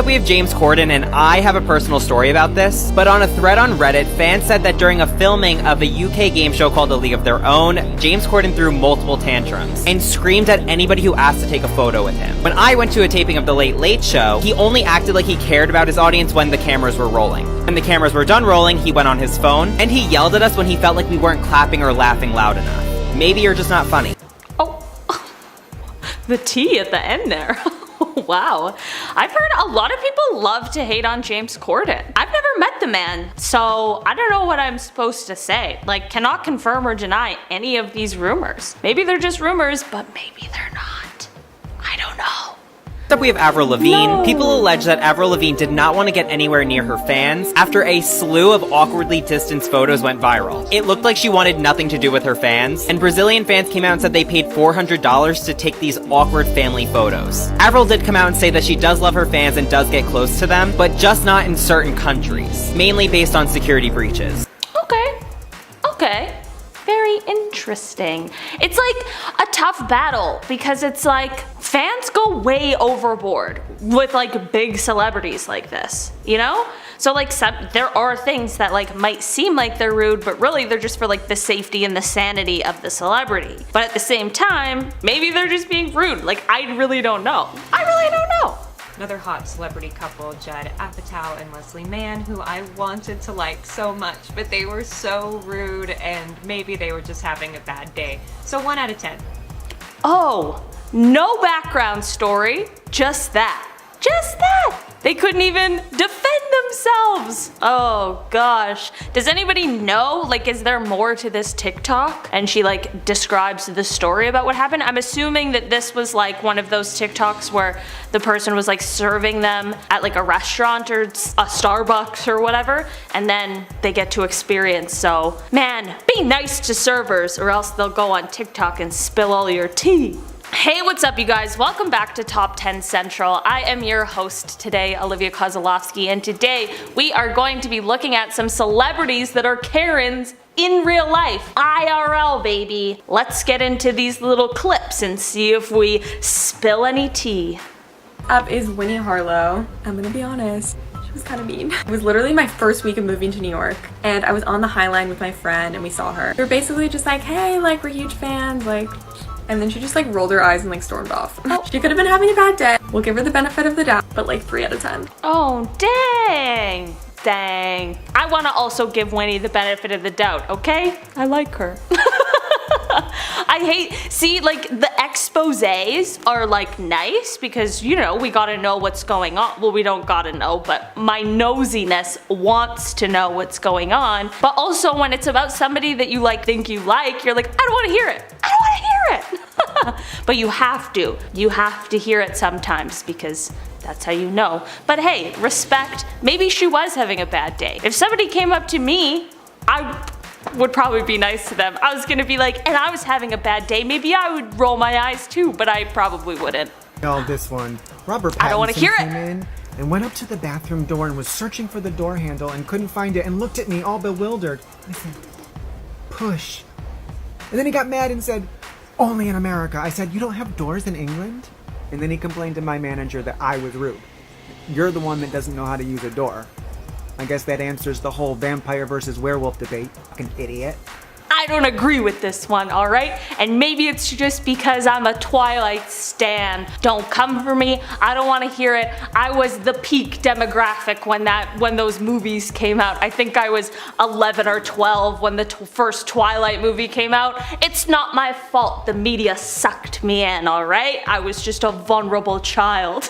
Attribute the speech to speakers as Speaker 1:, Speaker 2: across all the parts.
Speaker 1: Up, we have James Corden, and I have a personal story about this, but on a thread on Reddit, fans said that during a filming of a UK game show called A League of Their Own, James Corden threw multiple tantrums and screamed at anybody who asked to take a photo with him. When I went to a taping of The Late Late Show, he only acted like he cared about his audience when the cameras were rolling. When the cameras were done rolling, he went on his phone, and he yelled at us when he felt like we weren't clapping or laughing loud enough. Maybe you're just not funny.
Speaker 2: Oh, the T at the end there. Wow. I've heard a lot of people love to hate on James Corden. I've never met the man, so I don't know what I'm supposed to say. Like, cannot confirm or deny any of these rumors. Maybe they're just rumors, but maybe they're not. I don't know.
Speaker 1: Next up, we have Avril Lavigne. People allege that Avril Lavigne did not want to get anywhere near her fans after a slew of awkwardly distanced photos went viral. It looked like she wanted nothing to do with her fans, and Brazilian fans came out and said they paid $400 to take these awkward family photos. Avril did come out and say that she does love her fans and does get close to them, but just not in certain countries, mainly based on security breaches.
Speaker 2: Okay. Very interesting. It's like a tough battle because it's like fans go way overboard with like big celebrities like this, you know? So like there are things that like might seem like they're rude, but really they're just for like the safety and the sanity of the celebrity. But at the same time, maybe they're just being rude. Like I really don't know. I really don't know.
Speaker 3: Another hot celebrity couple, Judd Apatow and Leslie Mann, who I wanted to like so much, but they were so rude and maybe they were just having a bad day. So 1 out of 10.
Speaker 2: Oh, no background story, just that. Just that! They couldn't even defend themselves! Oh gosh. Does anybody know, like, is there more to this TikTok? And she like describes the story about what happened? I'm assuming that this was like one of those TikToks where the person was like serving them at like a restaurant or a Starbucks or whatever, and then they get to experience. So, man, be nice to servers or else they'll go on TikTok and spill all your tea. Hey, what's up you guys? Welcome back to Top 10 Central. I am your host today, Olivia Kozolowski, and today we are going to be looking at some celebrities that are Karens in real life. IRL, baby. Let's get into these little clips and see if we spill any tea.
Speaker 4: Up is Winnie Harlow. I'm gonna be honest, she was kind of mean. It was literally my first week of moving to New York, and I was on the High Line with my friend and we saw her. We were basically just like, hey, like, we're huge fans, like, and then she just like rolled her eyes and like stormed off. Oh. She could have been having a bad day. We'll give her the benefit of the doubt, but like 3 out of 10.
Speaker 2: Oh, dang. Dang. I want to also give Winnie the benefit of the doubt, okay? I like her. See, like, the exposés are like nice because, you know, we gotta know what's going on. Well, we don't gotta know, but my nosiness wants to know what's going on. But also when it's about somebody that you like think you like, you're like, I don't want to hear it. I don't want to hear it. But you have to. You have to hear it sometimes because that's how you know. But hey, respect. Maybe she was having a bad day. If somebody came up to me, I would probably be nice to them. I was gonna be like, and I was having a bad day, maybe I would roll my eyes too, but I probably wouldn't.
Speaker 5: Oh, this one. Robert
Speaker 2: I don't want to hear
Speaker 5: Pattinson
Speaker 2: it.
Speaker 5: came in and went up to the bathroom door and was searching for the door handle and couldn't find it and looked at me all bewildered. I said, push. And then he got mad and said, only in America. I said, you don't have doors in England? And then he complained to my manager that I was rude. You're the one that doesn't know how to use a door. I guess that answers the whole vampire versus werewolf debate. Fucking idiot.
Speaker 2: I don't agree with this one, alright? And maybe it's just because I'm a Twilight stan. Don't come for me, I don't want to hear it. I was the peak demographic when those movies came out. I think I was 11 or 12 when the first Twilight movie came out. It's not my fault the media sucked me in, alright? I was just a vulnerable child.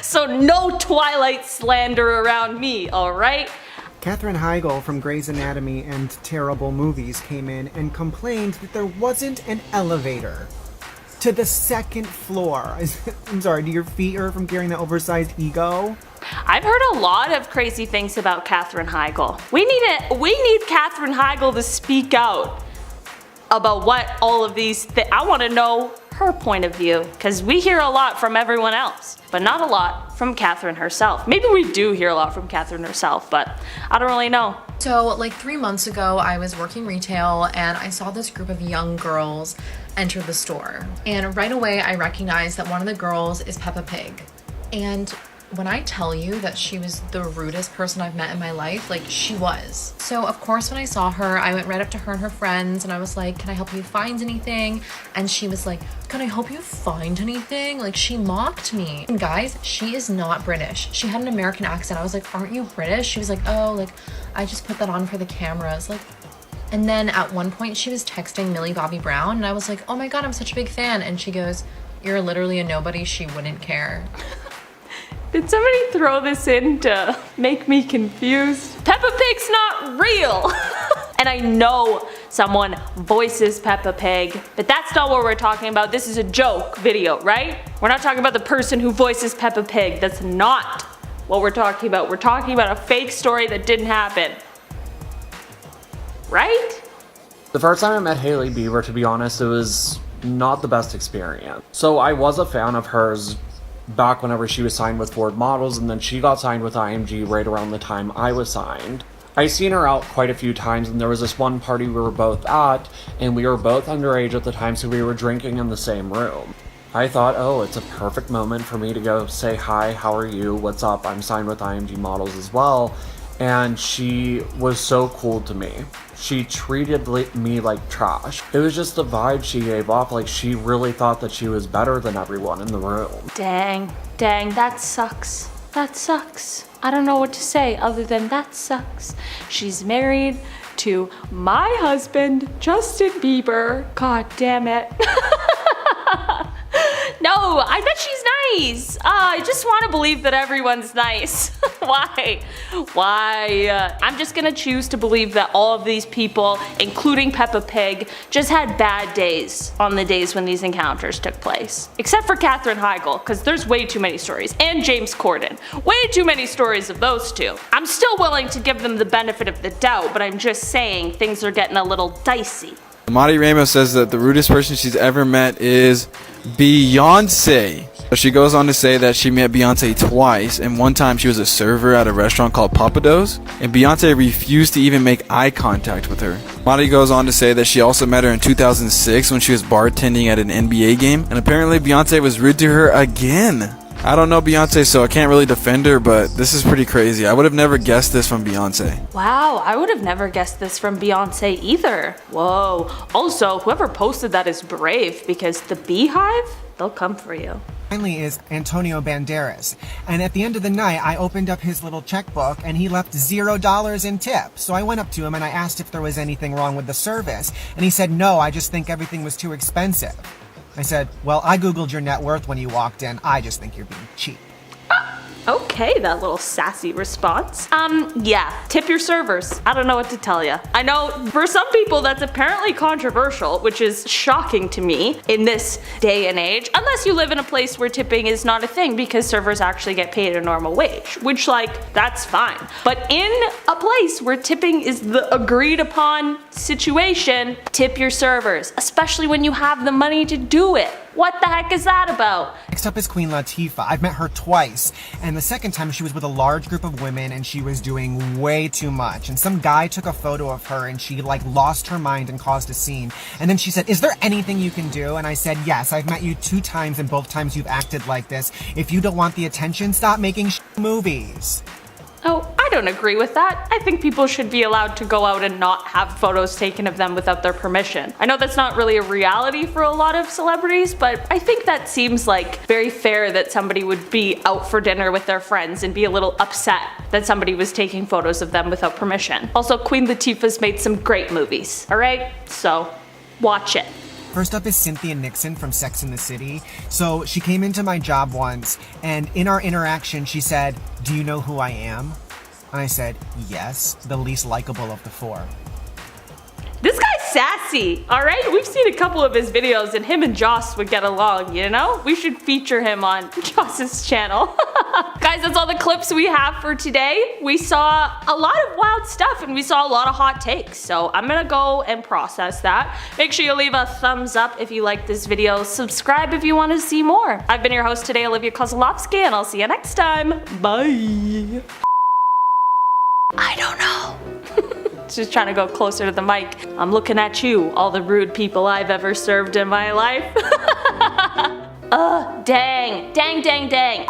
Speaker 2: So no Twilight slander around me, alright?
Speaker 5: Katherine Heigl from Grey's Anatomy and Terrible Movies came in and complained that there wasn't an elevator to the 2nd floor. I'm sorry, do your feet hurt from carrying that oversized ego?
Speaker 2: I've heard a lot of crazy things about Katherine Heigl. We need Katherine Heigl to speak out about what all of these I want to know her point of view, because we hear a lot from everyone else, but not a lot from Katherine herself. Maybe we do hear a lot from Katherine herself, but I don't really know.
Speaker 6: So like 3 months ago, I was working retail and I saw this group of young girls enter the store. And right away, I recognized that one of the girls is Peppa Pig. And When I tell you that she was the rudest person I've met in my life, like she was. So of course when I saw her, I went right up to her and her friends and I was like, can I help you find anything? And she was like, can I help you find anything? Like she mocked me. And guys, she is not British. She had an American accent. I was like, aren't you British? She was like, oh, like I just put that on for the cameras. Like, and then at one point she was texting Millie Bobby Brown and I was like, oh my God, I'm such a big fan. And she goes, you're literally a nobody. She wouldn't care.
Speaker 2: Did somebody throw this in to make me confused? Peppa Pig's not real! And I know someone voices Peppa Pig, but that's not what we're talking about. This is a joke video, right? We're not talking about the person who voices Peppa Pig. That's not what we're talking about. We're talking about a fake story that didn't happen. Right?
Speaker 7: The first time I met Hailey Bieber, to be honest, it was not the best experience. So I was a fan of hers back whenever she was signed with Ford Models, and then she got signed with IMG right around the time I was signed. I seen her out quite a few times, and there was this one party we were both at, and we were both underage at the time, so we were drinking in the same room. I thought, oh, it's a perfect moment for me to go say, hi, how are you, what's up, I'm signed with IMG Models as well. And she was so cool to me. She treated me like trash. It was just the vibe she gave off, like she really thought that she was better than everyone in the room.
Speaker 2: Dang, that sucks. That sucks. I don't know what to say other than that sucks. She's married to my husband, Justin Bieber. God damn it. No, I bet she's nice. I just want to believe that everyone's nice. Why? I'm just gonna choose to believe that all of these people, including Peppa Pig, just had bad days on the days when these encounters took place. Except for Katherine Heigl, because there's way too many stories. And James Corden. Way too many stories of those two. I'm still willing to give them the benefit of the doubt, but I'm just saying things are getting a little dicey.
Speaker 8: Monty Ramos says that the rudest person she's ever met is Beyonce. She goes on to say that she met Beyonce twice, and one time she was a server at a restaurant called Papados, and Beyonce refused to even make eye contact with her. Monty goes on to say that she also met her in 2006 when she was bartending at an NBA game, and apparently Beyonce was rude to her again. I don't know Beyonce, so I can't really defend her, but this is pretty crazy. I would have never guessed this from Beyonce.
Speaker 2: Wow, I would have never guessed this from Beyonce either. Whoa. Also, whoever posted that is brave, because the Beehive, they'll come for you.
Speaker 5: Finally is Antonio Banderas. And at the end of the night, I opened up his little checkbook and he left $0 in tips. So I went up to him and I asked if there was anything wrong with the service. And he said, no, I just think everything was too expensive. I said, well, I Googled your net worth when you walked in. I just think you're being cheap.
Speaker 2: Okay, that little sassy response. Yeah, tip your servers. I don't know what to tell you. I know for some people that's apparently controversial, which is shocking to me in this day and age, unless you live in a place where tipping is not a thing because servers actually get paid a normal wage, which like, that's fine. But in a place where tipping is the agreed upon situation, tip your servers, especially when you have the money to do it. What the heck is that about?
Speaker 5: Next up is Queen Latifah. I've met her twice, and the second time she was with a large group of women and she was doing way too much. And some guy took a photo of her and she like lost her mind and caused a scene. And then she said, is there anything you can do? And I said, yes, I've met you 2 times and both times you've acted like this. If you don't want the attention, stop making movies.
Speaker 2: Oh, I don't agree with that. I think people should be allowed to go out and not have photos taken of them without their permission. I know that's not really a reality for a lot of celebrities, but I think that seems like very fair that somebody would be out for dinner with their friends and be a little upset that somebody was taking photos of them without permission. Also, Queen Latifah's made some great movies, alright? So, watch it.
Speaker 5: First up is Cynthia Nixon from Sex and the City. So she came into my job once, and in our interaction she said, do you know who I am? And I said, yes, the least likable of the 4.
Speaker 2: This guy's sassy, alright? We've seen a couple of his videos and him and Joss would get along, you know? We should feature him on Joss's channel. Guys, that's all the clips we have for today. We saw a lot of wild stuff and we saw a lot of hot takes, so I'm gonna go and process that. Make sure you leave a thumbs up if you like this video. Subscribe if you want to see more. I've been your host today, Olivia Kozlowski, and I'll see you next time. Bye. I don't know. Just trying to go closer to the mic. I'm looking at you, all the rude people I've ever served in my life. Dang.